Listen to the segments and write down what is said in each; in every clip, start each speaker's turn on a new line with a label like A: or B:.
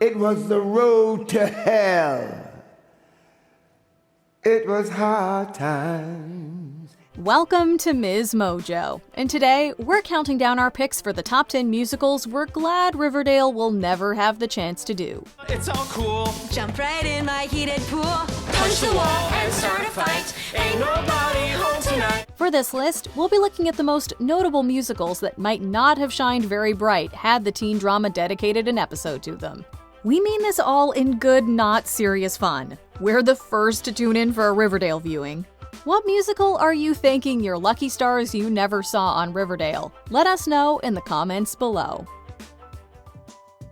A: It was the road to hell. It was hard times.
B: Welcome to MsMojo, and today we're counting down our picks for the top 10 musicals we're glad Riverdale will never have the chance to do.
C: It's all cool.
D: Jump right in my heated pool.
C: Punch the wall and start a fight. Ain't nobody home tonight.
B: For this list, we'll be looking at the most notable musicals that might not have shined very bright had the teen drama dedicated an episode to them. We mean this all in good, not serious fun. We're the first to tune in for a Riverdale viewing. What musical are you thanking your lucky stars you never saw on Riverdale? Let us know in the comments below.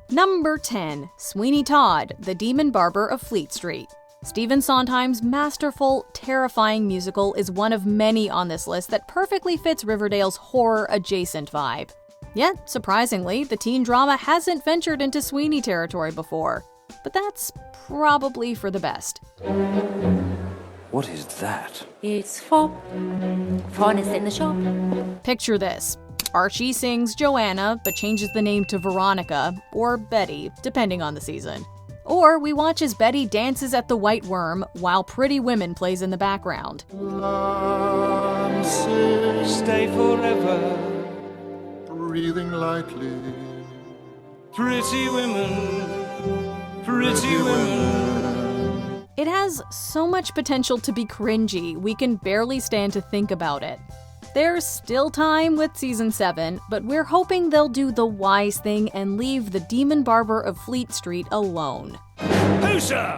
B: Number 10. Sweeney Todd, the Demon Barber of Fleet Street. Stephen Sondheim's masterful, terrifying musical is one of many on this list that perfectly fits Riverdale's horror-adjacent vibe. Yet, surprisingly, the teen drama hasn't ventured into Sweeney territory before. But that's probably for the best.
E: What is that?
D: It's fun is in the shop.
B: Picture this. Archie sings Joanna, but changes the name to Veronica, or Betty, depending on the season. Or we watch as Betty dances at the White Worm, while Pretty Women plays in the background.
C: Stay forever.
F: Breathing lightly.
C: Pretty women. Pretty women.
B: It has so much potential to be cringy, we can barely stand to think about it. There's still time with season 7, but we're hoping they'll do the wise thing and leave the Demon Barber of Fleet Street alone.
C: Who, sir?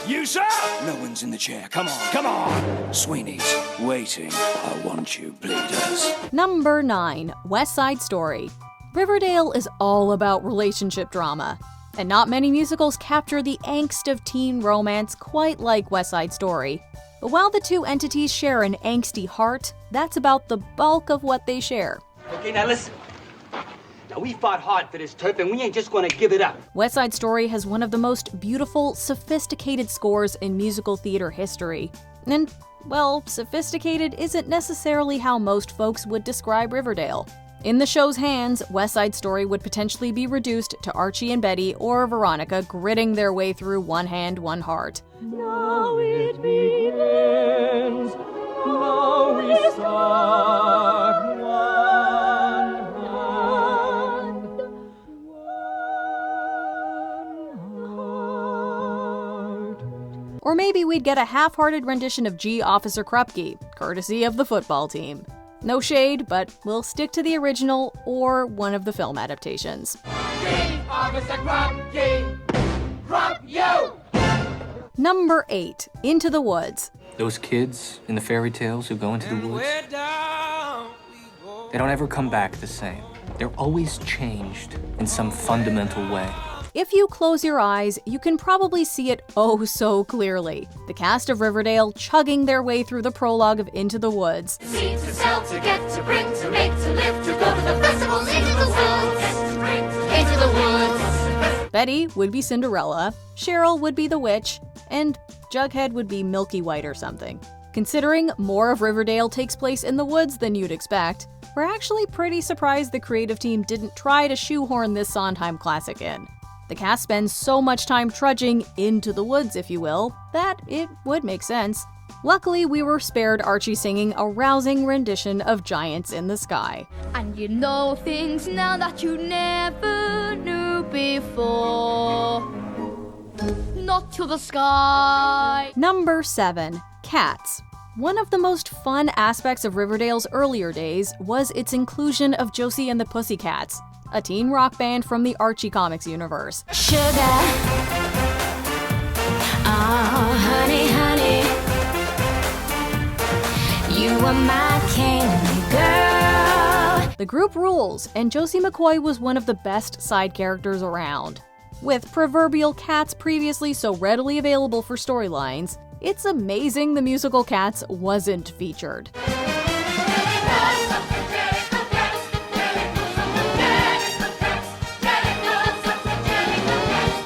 C: You, sir?
E: No one's in the chair. Come on, come on. Sweeney's waiting. I want you, bleeders.
B: Number 9. West Side Story. Riverdale is all about relationship drama, and not many musicals capture the angst of teen romance quite like West Side Story. But while the two entities share an angsty heart, that's about the bulk of what they share.
G: Okay, now listen. Now, we fought hard for this turf, and we ain't just gonna give it up.
B: West Side Story has one of the most beautiful, sophisticated scores in musical theater history. And, well, sophisticated isn't necessarily how most folks would describe Riverdale. In the show's hands, West Side Story would potentially be reduced to Archie and Betty or Veronica gritting their way through one hand, one heart.
D: Now it begins. Now we start.
B: Or maybe we'd get a half-hearted rendition of G. Officer Krupke, courtesy of the football team. No shade, but we'll stick to the original or one of the film adaptations.
G: G, Officer Krupke. Krupp you!
B: Number 8. Into the Woods.
H: Those kids in the fairy tales who go into the woods, they don't ever come back the same. They're always changed in some fundamental way.
B: If you close your eyes, you can probably see it oh so clearly. The cast of Riverdale chugging their way through the prologue of Into the Woods.
D: Seeds to sell, to get, to bring, to make, to live, to go to the festivals, into the woods. Into the woods.
B: Betty would be Cinderella, Cheryl would be the witch, and Jughead would be Milky White or something. Considering more of Riverdale takes place in the woods than you'd expect, we're actually pretty surprised the creative team didn't try to shoehorn this Sondheim classic in. The cast spends so much time trudging into the woods, if you will, that it would make sense. Luckily, we were spared Archie singing a rousing rendition of Giants in the Sky.
D: And you know things now that you never knew before. Not to the sky.
B: Number 7. Cats. One of the most fun aspects of Riverdale's earlier days was its inclusion of Josie and the Pussycats, a teen rock band from the Archie comics universe.
D: Sugar. Oh, honey, honey. You are my candy girl.
B: The group rules, and Josie McCoy was one of the best side characters around. With proverbial cats previously so readily available for storylines, it's amazing the musical Cats wasn't featured.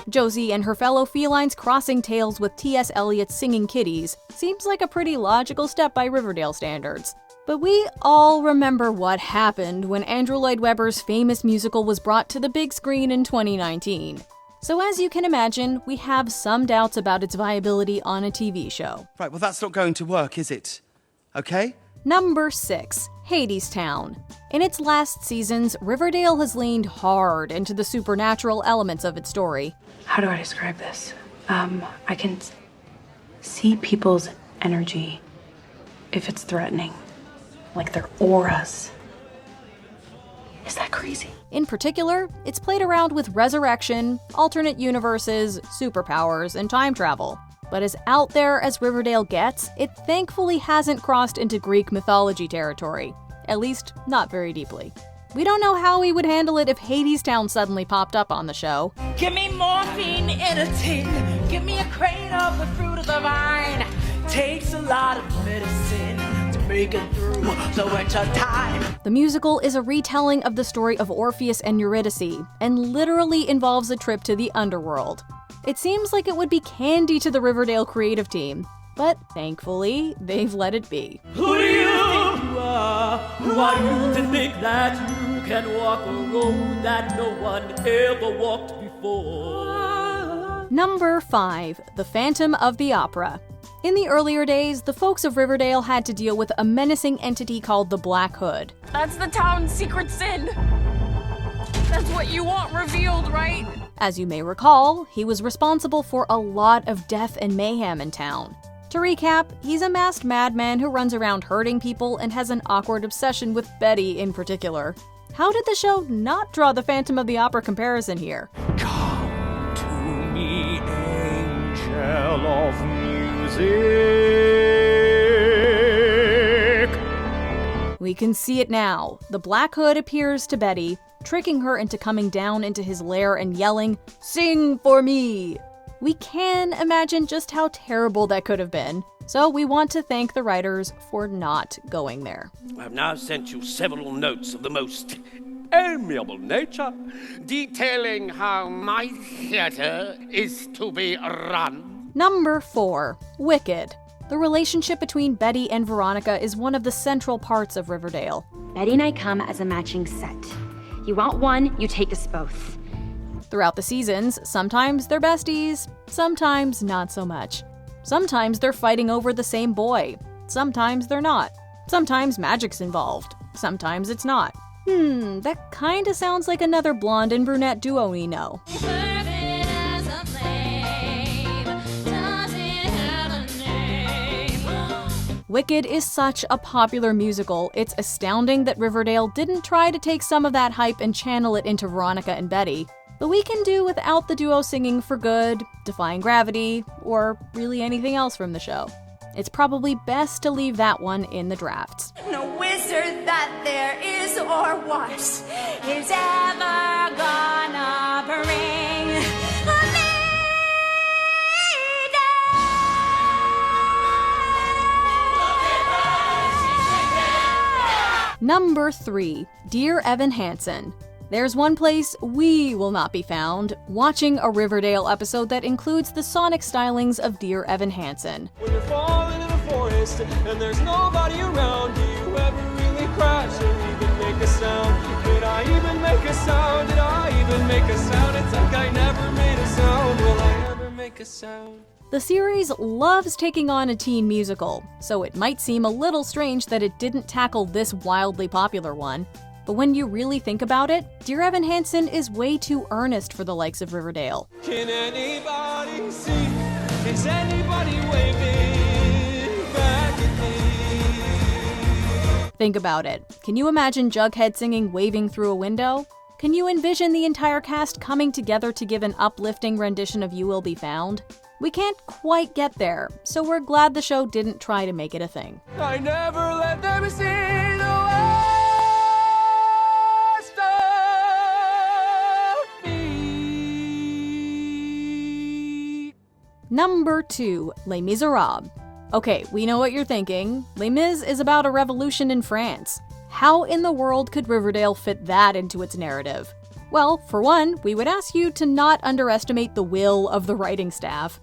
B: Josie and her fellow felines crossing tales with T.S. Eliot's Singing Kitties seems like a pretty logical step by Riverdale standards. But we all remember what happened when Andrew Lloyd Webber's famous musical was brought to the big screen in 2019. So as you can imagine, we have some doubts about its viability on a TV show.
I: Right, well, that's not going to work, is it? Okay?
B: Number 6, Hadestown. In its last seasons, Riverdale has leaned hard into the supernatural elements of its story.
J: How do I describe this? I can see people's energy if it's threatening, like their auras. Is that crazy?
B: In particular, it's played around with resurrection, alternate universes, superpowers, and time travel. But as out there as Riverdale gets, it thankfully hasn't crossed into Greek mythology territory. At least, not very deeply. We don't know how he would handle it if Hadestown suddenly popped up on the show.
C: Give me morphine in a tin. Give me a crate of the fruit of the vine. Takes a lot of medicine to make it through the winter time.
B: The musical is a retelling of the story of Orpheus and Eurydice, and literally involves a trip to the underworld. It seems like it would be candy to the Riverdale creative team, but thankfully, they've let it be.
C: Who do you think you are? Who are you to think that you can walk a road that no one ever walked before?
B: Number 5, The Phantom of the Opera. In the earlier days, the folks of Riverdale had to deal with a menacing entity called the Black Hood.
J: That's the town's secret sin. That's what you want revealed, right?
B: As you may recall, he was responsible for a lot of death and mayhem in town. To recap, he's a masked madman who runs around hurting people and has an awkward obsession with Betty in particular. How did the show not draw the Phantom of the Opera comparison here?
E: Come to me, angel of music.
B: We can see it now. The Black Hood appears to Betty, tricking her into coming down into his lair and yelling, "Sing for me!" We can imagine just how terrible that could have been, so we want to thank the writers for not going there.
K: I've now sent you several notes of the most amiable nature, detailing how my theater is to be run.
B: Number 4, Wicked. The relationship between Betty and Veronica is one of the central parts of Riverdale.
L: Betty and I come as a matching set. You want one, you take us both.
B: Throughout the seasons, sometimes they're besties, sometimes not so much. Sometimes they're fighting over the same boy, sometimes they're not. Sometimes magic's involved, sometimes it's not. That kinda sounds like another blonde and brunette duo we know. Wicked is such a popular musical, it's astounding that Riverdale didn't try to take some of that hype and channel it into Veronica and Betty. But we can do without the duo singing For Good, Defying Gravity, or really anything else from the show. It's probably best to leave that one in the drafts.
C: No wizard that there is or was is ever gonna bring me down.
B: Number 3, Dear Evan Hansen. There's one place we will not be found, watching a Riverdale episode that includes the sonic stylings of Dear Evan Hansen.
C: When you're falling in a forest and there's nobody around, do you ever really crash or even make a sound? Did I even make a sound? Did I even make a sound? It's like I never made a sound. Will I ever make a sound?
B: The series loves taking on a teen musical, so it might seem a little strange that it didn't tackle this wildly popular one. But when you really think about it, Dear Evan Hansen is way too earnest for the likes of Riverdale.
C: Can anybody see? Is anybody waving back at me?
B: Think about it. Can you imagine Jughead singing Waving Through a Window? Can you envision the entire cast coming together to give an uplifting rendition of You Will Be Found? We can't quite get there, so we're glad the show didn't try to make it a thing.
C: I never let them see the worst of me.
B: Number 2, Les Miserables. Okay, we know what you're thinking. Les Mis is about a revolution in France. How in the world could Riverdale fit that into its narrative? Well, for one, we would ask you to not underestimate the will of the writing staff.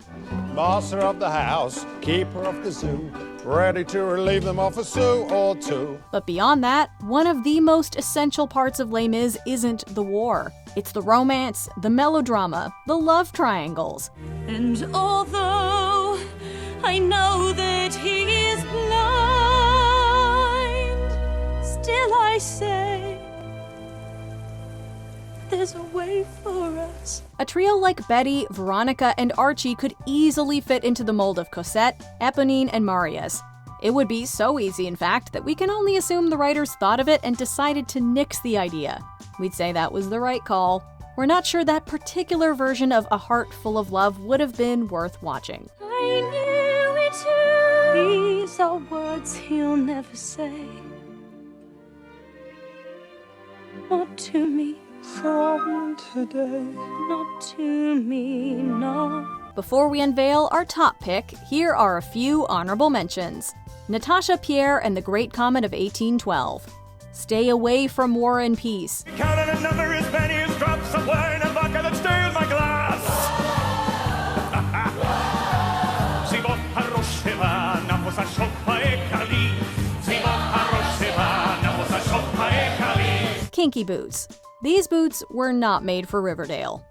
F: Master of the house, keeper of the zoo, ready to relieve them of a sou or two.
B: But beyond that, one of the most essential parts of Les Mis isn't the war. It's the romance, the melodrama, the love triangles.
M: And although I know that he is blind, still I say there's a way for us.
B: A trio like Betty, Veronica, and Archie could easily fit into the mold of Cosette, Eponine, and Marius. It would be so easy, in fact, that we can only assume the writers thought of it and decided to nix the idea. We'd say that was the right call. We're not sure that particular version of A Heart Full of Love would have been worth watching.
M: I knew it too. These are words he'll never say. Not to me. From today. Not to me, no.
B: Before we unveil our top pick, here are a few honorable mentions. Natasha Pierre and the Great Comet of 1812. Stay away from War and Peace.
N: Counting a number as many as drops of wine and vodka that stay in my glass. Sibo Hiroshima, naposa shoppa e kali. Sibo Hiroshima, naposa shoppa e kali.
B: Kinky boots. These boots were not made for Riverdale.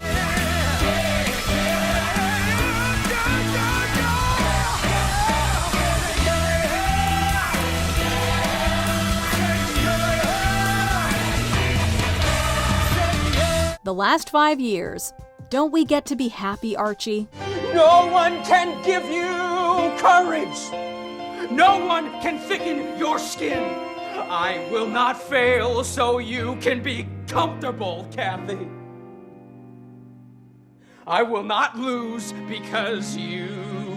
B: The last 5 years. Don't we get to be happy, Archie?
C: No one can give you courage. No one can thicken your skin. I will not fail so you can be comfortable, Kathy. I will not lose because you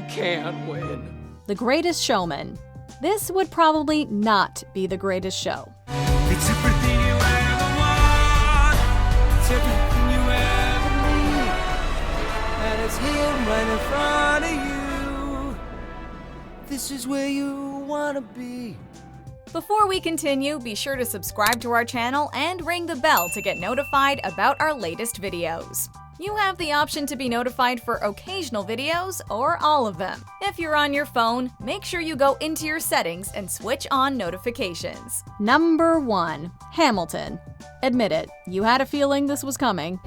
C: can't win.
B: The Greatest Showman. This would probably not be the greatest show.
N: It's everything you ever want. It's everything you ever need. And it's here right in front of you.
A: This is where you wanna be.
B: Before we continue, be sure to subscribe to our channel and ring the bell to get notified about our latest videos. You have the option to be notified for occasional videos or all of them. If you're on your phone, make sure you go into your settings and switch on notifications. Number 1. Hamilton. Admit it, you had a feeling this was coming.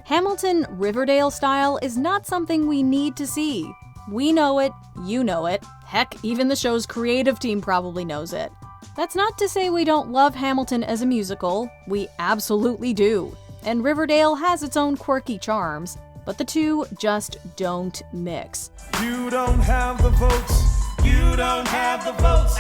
B: Hamilton Riverdale style is not something we need to see. We know it, you know it, heck, even the show's creative team probably knows it. That's not to say we don't love Hamilton as a musical, we absolutely do. And Riverdale has its own quirky charms, but the two just don't mix.
N: You don't have the votes. You don't have the votes.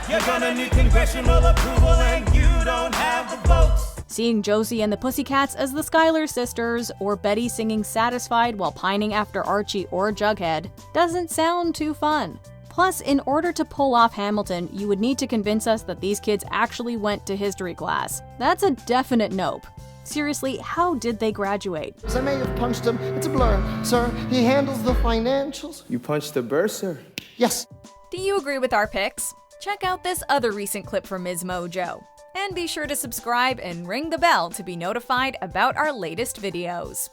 N: You're gonna need congressional approval and you don't have the votes.
B: Seeing Josie and the Pussycats as the Schuyler sisters, or Betty singing Satisfied while pining after Archie or Jughead, doesn't sound too fun. Plus, in order to pull off Hamilton, you would need to convince us that these kids actually went to history class. That's a definite nope. Seriously, how did they graduate?
A: I may have punched him. It's a blur, sir. He handles the financials.
O: You punched the bursar?
A: Yes.
B: Do you agree with our picks? Check out this other recent clip from MsMojo. And be sure to subscribe and ring the bell to be notified about our latest videos.